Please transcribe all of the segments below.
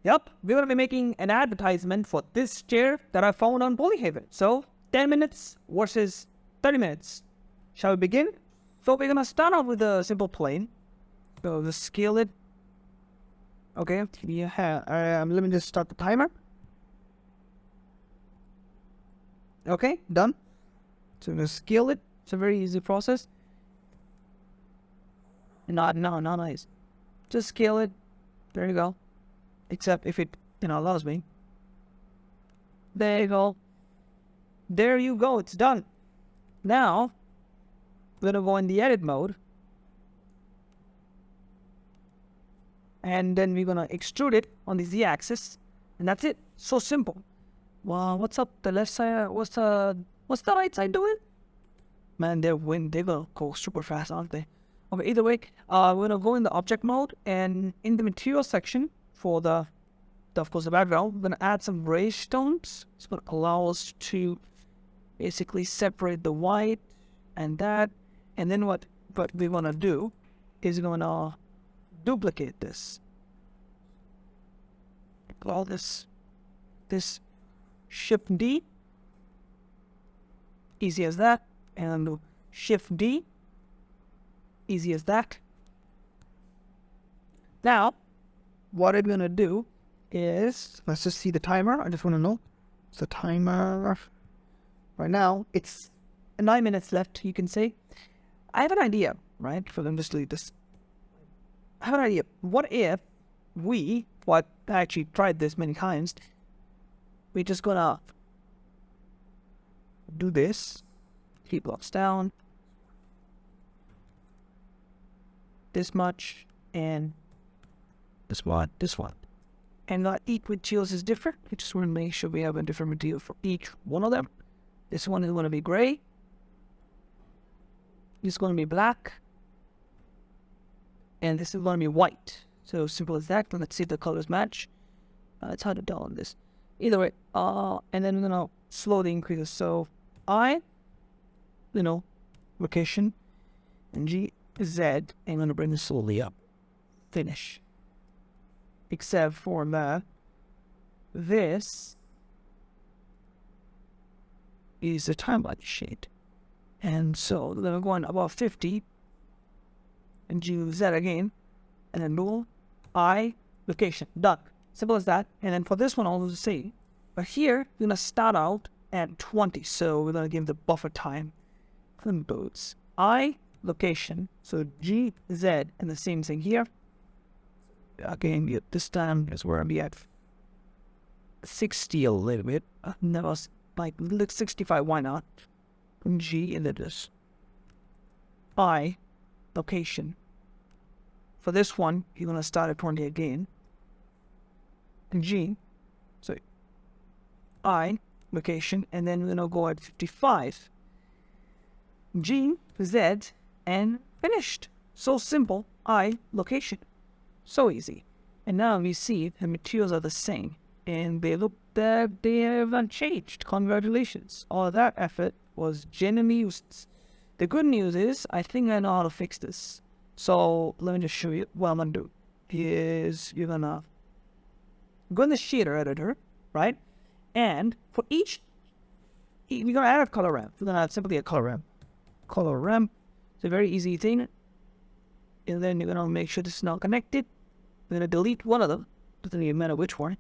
Yep, we're going to be making an advertisement for this chair that I found on Polyhaven. So 10 minutes versus 30 minutes. Shall we begin? So we're going to start off with a simple plane. So just scale it. Okay, let me just start the timer. Okay, done. So I'm going to scale it. It's a very easy process. Not nice. Just scale it. There you go. Except if it, allows me. There you go. There you go. It's done. Now, we're going to go in the edit mode. And then we're going to extrude it on the Z-axis. And that's it. So simple. Wow, what's up the left side? What's the right side doing? Man, they're going to go super fast, aren't they? Okay, either way, we're going to go in the object mode. And in the material section, for of course, the background, we're going to add some gray tones. It's going to allow us to basically separate the white and that. And then what we want to do is going to duplicate this. Call this Shift D. Easy as that. And Shift D. Easy as that. Now, what I'm going to do is, let's just see the timer. I just want to know. It's the timer. Right now, it's 9 minutes left, you can say. I have an idea, right? For them, just delete this. I have an idea. What if I actually tried this many times. We're just going to do this. Keep blocks down. This much. And this one. And each materials is different. We just want to make sure we have a different material for each one of them. This one is going to be gray. This is going to be black. And this is going to be white. So simple as that. Let's see if the colors match. It's hard to tell on this. Either way, and then we're going to slowly increase it. So location, and G, Z, and I'm going to bring this slowly up. Finish. Except for that, this is a timeline shade. And so then we're going above 50, and G, Z again, and then rule, I, location, done. Simple as that. And then for this one, I'll do the same. But here, we're going to start out at 20. So we're going to give the buffer time. Then boots. I, location. So G, Z, and the same thing here. Again, this time is where I'll be at 60 a little bit. Never like 65, why not? G, and then this. I, location. For this one, you're going to start at 20 again. G, so I, location, and then we're going to go at 55. G, Z, and finished. So simple. I, location. So easy. And now we see the materials are the same. And they look that they haven't changed. Congratulations. All that effort was genuinely used. The good news is, I think I know how to fix this. So let me just show you what I'm going to do. Is you're going to go in the shader editor, right? And for each, we're going to add a color ramp. We're going to add simply a color ramp. Color ramp. It's a very easy thing. And then you're going to make sure this is not connected. We're going to delete one of them. Doesn't even matter which one.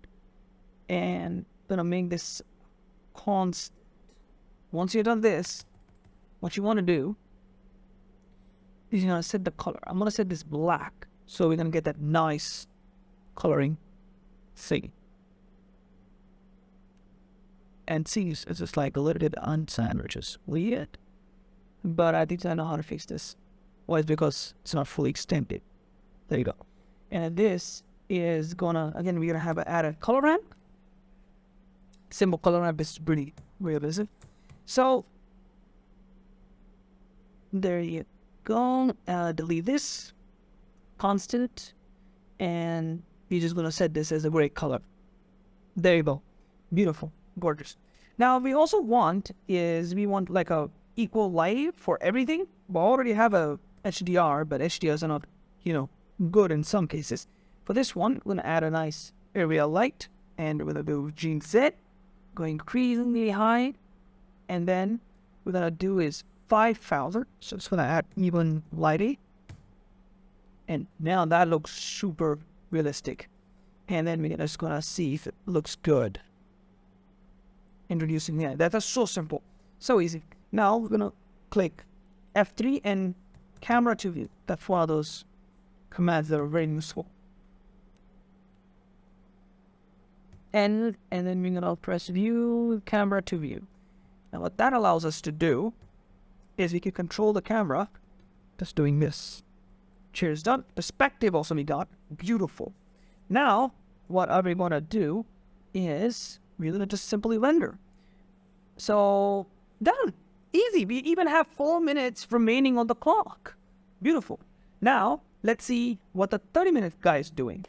And going to make this constant. Once you've done this, what you want to do is you're going to set the color. I'm going to set this black. So we're going to get that nice coloring thing. And see, it's just like a little bit unsand, which is weird. But I think I know how to fix this. Well, it's because it's not fully extended. There you go. And this is gonna, again, we're gonna have an add a color ramp. Simple color ramp is pretty real, is it? So, there you go. Delete this. Constant. And we're just gonna set this as a gray color. There you go. Beautiful. Gorgeous. Now, we also want like a equal light for everything. We already have a HDR, but HDRs are not, good in some cases. For this one, we're going to add a nice area light, and we're gonna do Gene Z, going increasingly high, and then we're gonna do is 5,000. So it's gonna add even lighting, and now that looks super realistic. And then we're just gonna see if it looks good. Introducing the that is so simple, so easy. Now we're gonna click F3 and camera to view. That's one of those commands that are very useful. And then we're gonna press view, camera to view. Now what that allows us to do is we can control the camera just doing this. Cheers done. Perspective also we got. Beautiful. Now what are we gonna do is we're gonna just simply render. So done. Easy. We even have 4 minutes remaining on the clock. Beautiful. Now let's see what the 30-minute guy is doing.